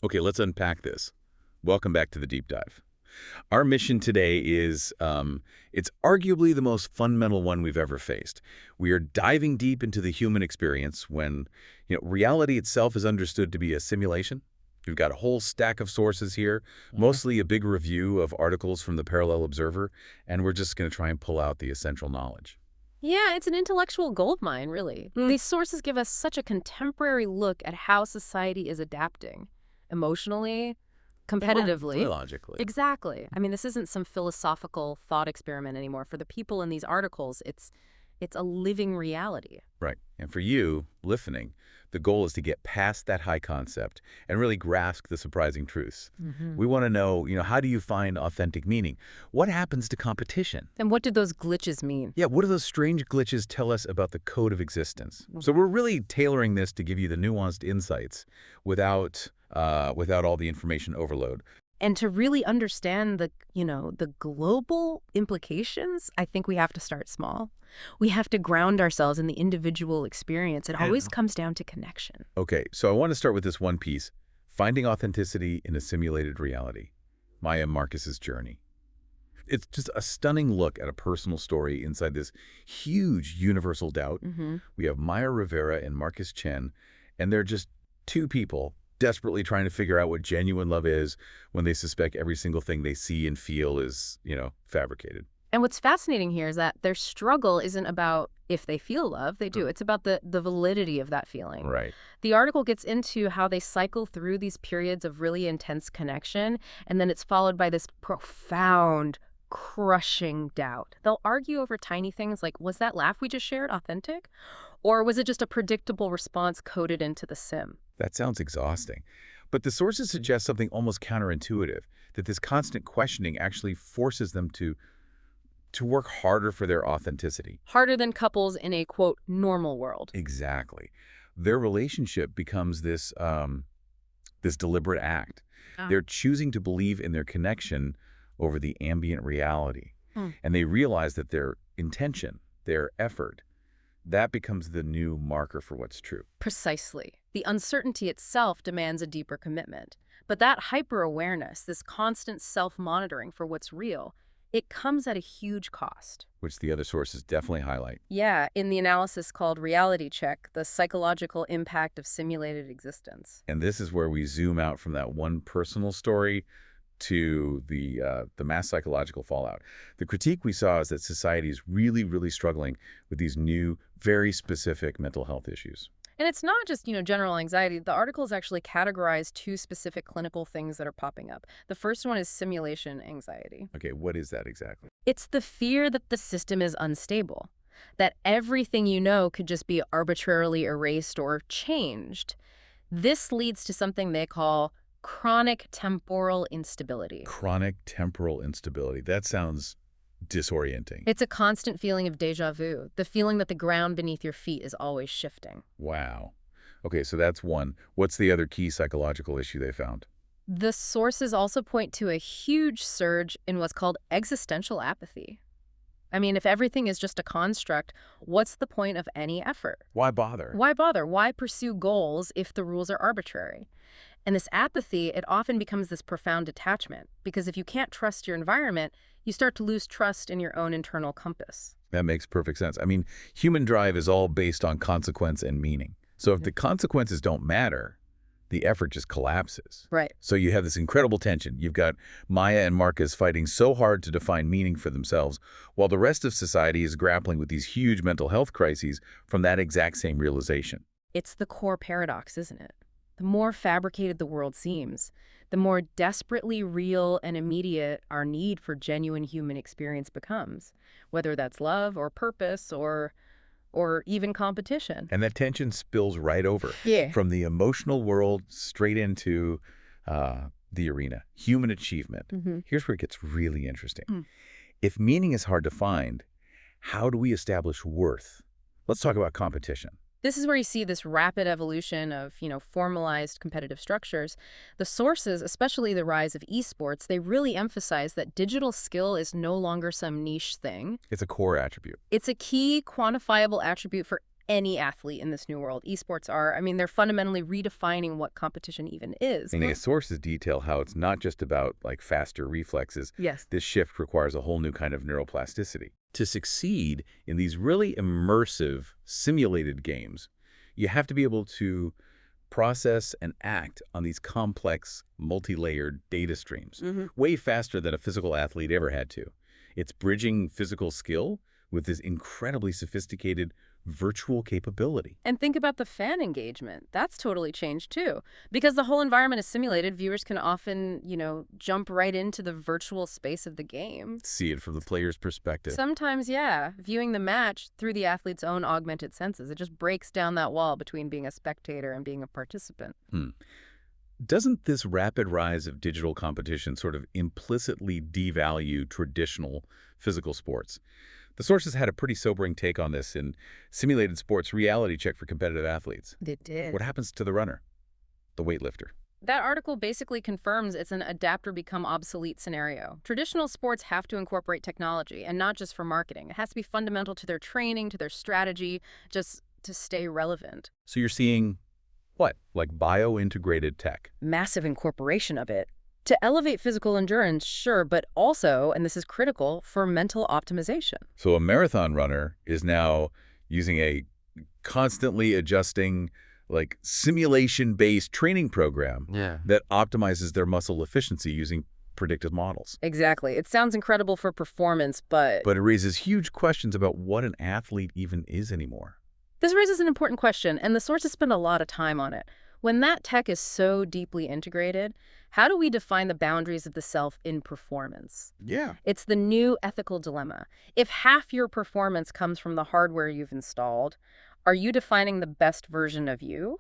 Okay, let's unpack this. Welcome back to the deep dive. Our mission today is, it's arguably the most fundamental one we've ever faced. We are diving deep into the human experience when, reality itself is understood to be a simulation. We've got a whole stack of sources here, Mhm. mostly a big review of articles from the Parallel Observer, and we're just going to try and pull out the essential knowledge. Yeah, it's an intellectual goldmine, really. These sources give us such a contemporary look at how society is adapting emotionally, competitively. Biologically. Exactly. I mean, this isn't some philosophical thought experiment anymore. For the people in these articles, it's a living reality. Right. And for you, listening, the goal is to get past that high concept and really grasp the surprising truths. Hmm. We want to know, how do you find authentic meaning? What happens to competition? And what do those glitches mean? Yeah, what do those strange glitches tell us about the code of existence? So we're really tailoring this to give you the nuanced insights without all the information overload. And to really understand the global implications, I think we have to start small. We have to ground ourselves in the individual experience. It always comes down to connection. Okay, so I want to start with this one piece, finding authenticity in a simulated reality. Maya Marcus's journey. It's just a stunning look at a personal story inside this huge universal doubt. Hmm. We have Maya Rivera and Marcus Chen, and they're just two people desperately trying to figure out what genuine love is when they suspect every single thing they see and feel is, fabricated. And what's fascinating here is that their struggle isn't about if they feel love, they do. It's about the validity of that feeling. Right. The article gets into how they cycle through these periods of really intense connection, and then it's followed by this profound, crushing doubt. They'll argue over tiny things like, was that laugh we just shared authentic? Or was it just a predictable response coded into the sim? That sounds exhausting. But the sources suggest something almost counterintuitive, that this constant questioning actually forces them to work harder for their authenticity. Harder than couples in a, quote, normal world. Exactly. Their relationship becomes this deliberate act. Ah. They're choosing to believe in their connection over the ambient reality. Hmm. And they realize that their intention, their effort, that becomes the new marker for what's true. Precisely. The uncertainty itself demands a deeper commitment. But that hyper-awareness, this constant self-monitoring for what's real, it comes at a huge cost. Which the other sources definitely highlight. Yeah, in the analysis called Reality Check, the psychological impact of simulated existence. And this is where we zoom out from that one personal story to the mass psychological fallout. The critique we saw is that society is really, really struggling with these new, very specific mental health issues. And it's not just, general anxiety. The articles actually categorize two specific clinical things that are popping up. The first one is simulation anxiety. Okay, what is that exactly? It's the fear that the system is unstable, that everything you know could just be arbitrarily erased or changed. This leads to something they call chronic temporal instability. Chronic temporal instability. That sounds disorienting. It's a constant feeling of déjà vu, the feeling that the ground beneath your feet is always shifting. Wow. Okay, so that's one. What's the other key psychological issue they found? The sources also point to a huge surge in what's called existential apathy. I mean, if everything is just a construct, what's the point of any effort? Why bother? Why bother? Why pursue goals if the rules are arbitrary? And this apathy, it often becomes this profound detachment, because if you can't trust your environment, you start to lose trust in your own internal compass. That makes perfect sense. I mean, human drive is all based on consequence and meaning. So if the consequences don't matter, the effort just collapses. Right. So you have this incredible tension. You've got Maya and Marcus fighting so hard to define meaning for themselves, while the rest of society is grappling with these huge mental health crises from that exact same realization. It's the core paradox, isn't it? The more fabricated the world seems, the more desperately real and immediate our need for genuine human experience becomes, whether that's love or purpose or even competition. And that tension spills right over Yeah. from the emotional world straight into the arena, human achievement. Hmm. Here's where it gets really interesting. Mm. If meaning is hard to find, how do we establish worth? Let's talk about competition. This is where you see this rapid evolution of, formalized competitive structures. The sources, especially the rise of esports, they really emphasize that digital skill is no longer some niche thing. It's a core attribute. It's a key quantifiable attribute for any athlete in this new world. Esports are, I mean, they're fundamentally redefining what competition even is. And the sources detail how it's not just about like faster reflexes. Yes. This shift requires a whole new kind of neuroplasticity. To succeed in these really immersive, simulated games, you have to be able to process and act on these complex, multi-layered data streams way faster than a physical athlete ever had to. It's bridging physical skill with this incredibly sophisticated virtual capability. And think about the fan engagement. That's totally changed too. Because the whole environment is simulated, viewers can often, jump right into the virtual space of the game. See it from the player's perspective. Sometimes, yeah, viewing the match through the athlete's own augmented senses. It just breaks down that wall between being a spectator and being a participant. Doesn't this rapid rise of digital competition sort of implicitly devalue traditional physical sports? The sources had a pretty sobering take on this in Simulated Sports Reality Check for Competitive Athletes. They did. What happens to the runner, the weightlifter? That article basically confirms it's an adapt or become obsolete scenario. Traditional sports have to incorporate technology, and not just for marketing. It has to be fundamental to their training, to their strategy, just to stay relevant. So you're seeing what? Like bio-integrated tech? Massive incorporation of it. To elevate physical endurance, sure, but also, and this is critical, for mental optimization. So a marathon runner is now using a constantly adjusting, like simulation-based training program that optimizes their muscle efficiency using predictive models. Exactly. It sounds incredible for performance, but it raises huge questions about what an athlete even is anymore. This raises an important question, and the sources spend a lot of time on it. When that tech is so deeply integrated, how do we define the boundaries of the self in performance? Yeah. It's the new ethical dilemma. If half your performance comes from the hardware you've installed, are you defining the best version of you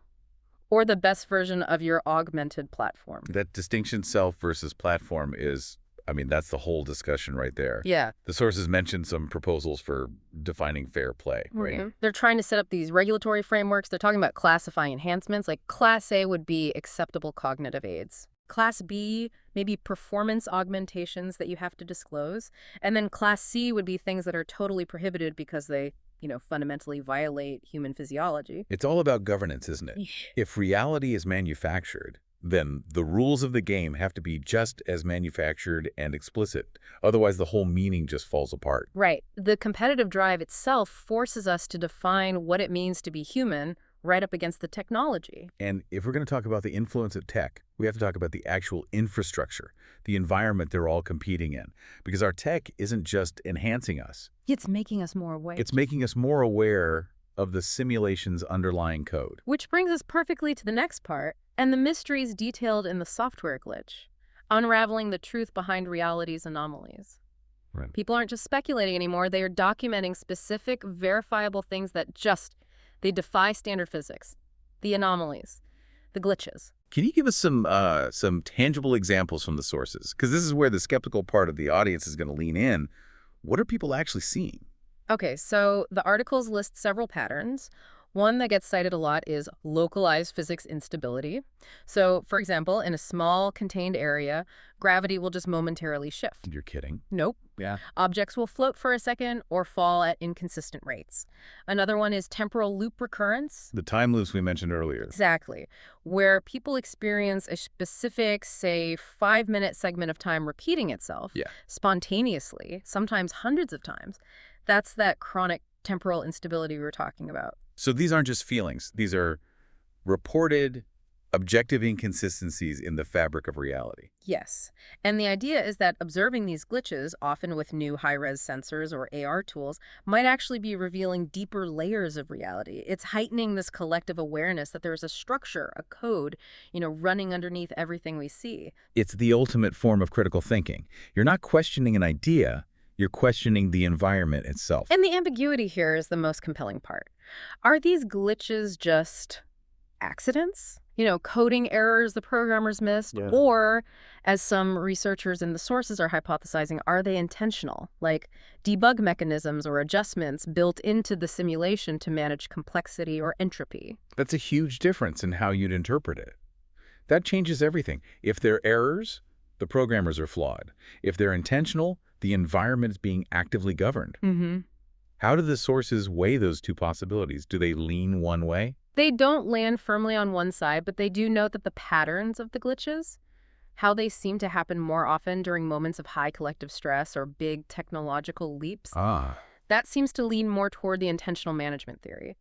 or the best version of your augmented platform? That distinction, self versus platform, is, that's the whole discussion right there. Yeah. The sources mentioned some proposals for defining fair play, right? They're trying to set up these regulatory frameworks. They're talking about classifying enhancements. Like Class A would be acceptable cognitive aids. Class B, maybe performance augmentations that you have to disclose. And then Class C would be things that are totally prohibited because they, fundamentally violate human physiology. It's all about governance, isn't it? If reality is manufactured, then the rules of the game have to be just as manufactured and explicit. Otherwise, the whole meaning just falls apart. Right. The competitive drive itself forces us to define what it means to be human right up against the technology. And if we're going to talk about the influence of tech, we have to talk about the actual infrastructure, the environment they're all competing in. Because our tech isn't just enhancing us. It's making us more aware. It's making us more aware of the simulation's underlying code. Which brings us perfectly to the next part, and the mysteries detailed in the software glitch, unraveling the truth behind reality's anomalies. Right. People aren't just speculating anymore, they are documenting specific, verifiable things that they defy standard physics. The anomalies, the glitches. Can you give us some tangible examples from the sources? Because this is where the skeptical part of the audience is going to lean in. What are people actually seeing? Okay, so the articles list several patterns. One that gets cited a lot is localized physics instability. So, for example, in a small contained area, gravity will just momentarily shift. You're kidding. Nope. Yeah. Objects will float for a second or fall at inconsistent rates. Another one is temporal loop recurrence. The time loops we mentioned earlier. Exactly. Where people experience a specific, say, 5-minute segment of time repeating itself spontaneously, sometimes hundreds of times. That's that chronic temporal instability we were talking about. So these aren't just feelings. These are reported, objective inconsistencies in the fabric of reality. Yes. And the idea is that observing these glitches, often with new high-res sensors or AR tools, might actually be revealing deeper layers of reality. It's heightening this collective awareness that there's a structure, a code, running underneath everything we see. It's the ultimate form of critical thinking. You're not questioning an idea. You're questioning the environment itself. And the ambiguity here is the most compelling part. Are these glitches just accidents? Coding errors the programmers missed? Yeah. Or, as some researchers in the sources are hypothesizing, are they intentional? Like debug mechanisms or adjustments built into the simulation to manage complexity or entropy? That's a huge difference in how you'd interpret it. That changes everything. If they're errors, the programmers are flawed. If they're intentional, the environment is being actively governed. How do the sources weigh those two possibilities? Do they lean one way? They don't land firmly on one side, but they do note that the patterns of the glitches, how they seem to happen more often during moments of high collective stress or big technological leaps, Ah, that seems to lean more toward the intentional management theory.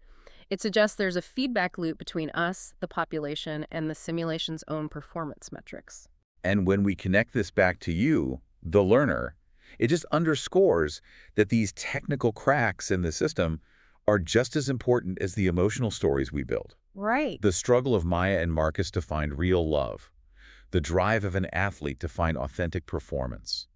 It suggests there's a feedback loop between us, the population, and the simulation's own performance metrics. and when we connect this back to you, the learner, it just underscores that these technical cracks in the system are just as important as the emotional stories we build. Right. The struggle of Maya and Marcus to find real love, the drive of an athlete to find authentic performance.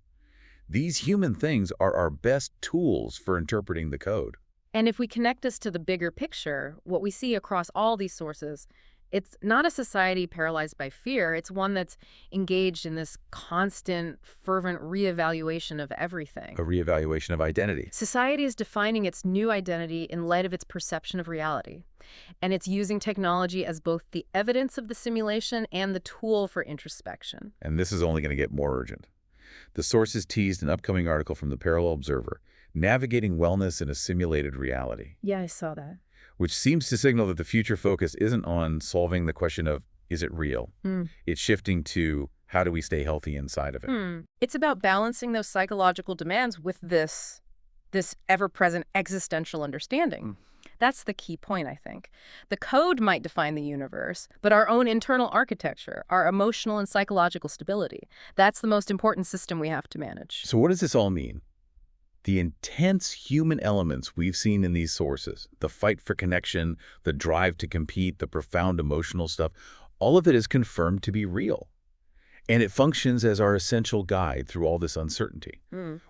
These human things are our best tools for interpreting the code. And if we connect this to the bigger picture, what we see across all these sources, it's not a society paralyzed by fear. It's one that's engaged in this constant, fervent reevaluation of everything. A reevaluation of identity. Society is defining its new identity in light of its perception of reality. And it's using technology as both the evidence of the simulation and the tool for introspection. And this is only going to get more urgent. The sources teased an upcoming article from the Parallel Observer, Navigating Wellness in a Simulated Reality, Yeah, I saw that. which seems to signal that the future focus isn't on solving the question of, is it real? It's shifting to, how do we stay healthy inside of it? It's about balancing those psychological demands with this ever-present existential understanding. That's the key point, I think. The code might define the universe, but our own internal architecture, our emotional and psychological stability, that's the most important system we have to manage. So what does this all mean? The intense human elements we've seen in these sources, the fight for connection, the drive to compete, the profound emotional stuff, all of it is confirmed to be real. And it functions as our essential guide through all this uncertainty.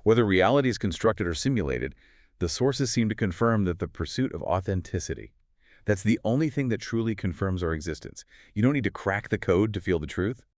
Whether reality is constructed or simulated, the sources seem to confirm that the pursuit of authenticity, that's the only thing that truly confirms our existence. You don't need to crack the code to feel the truth.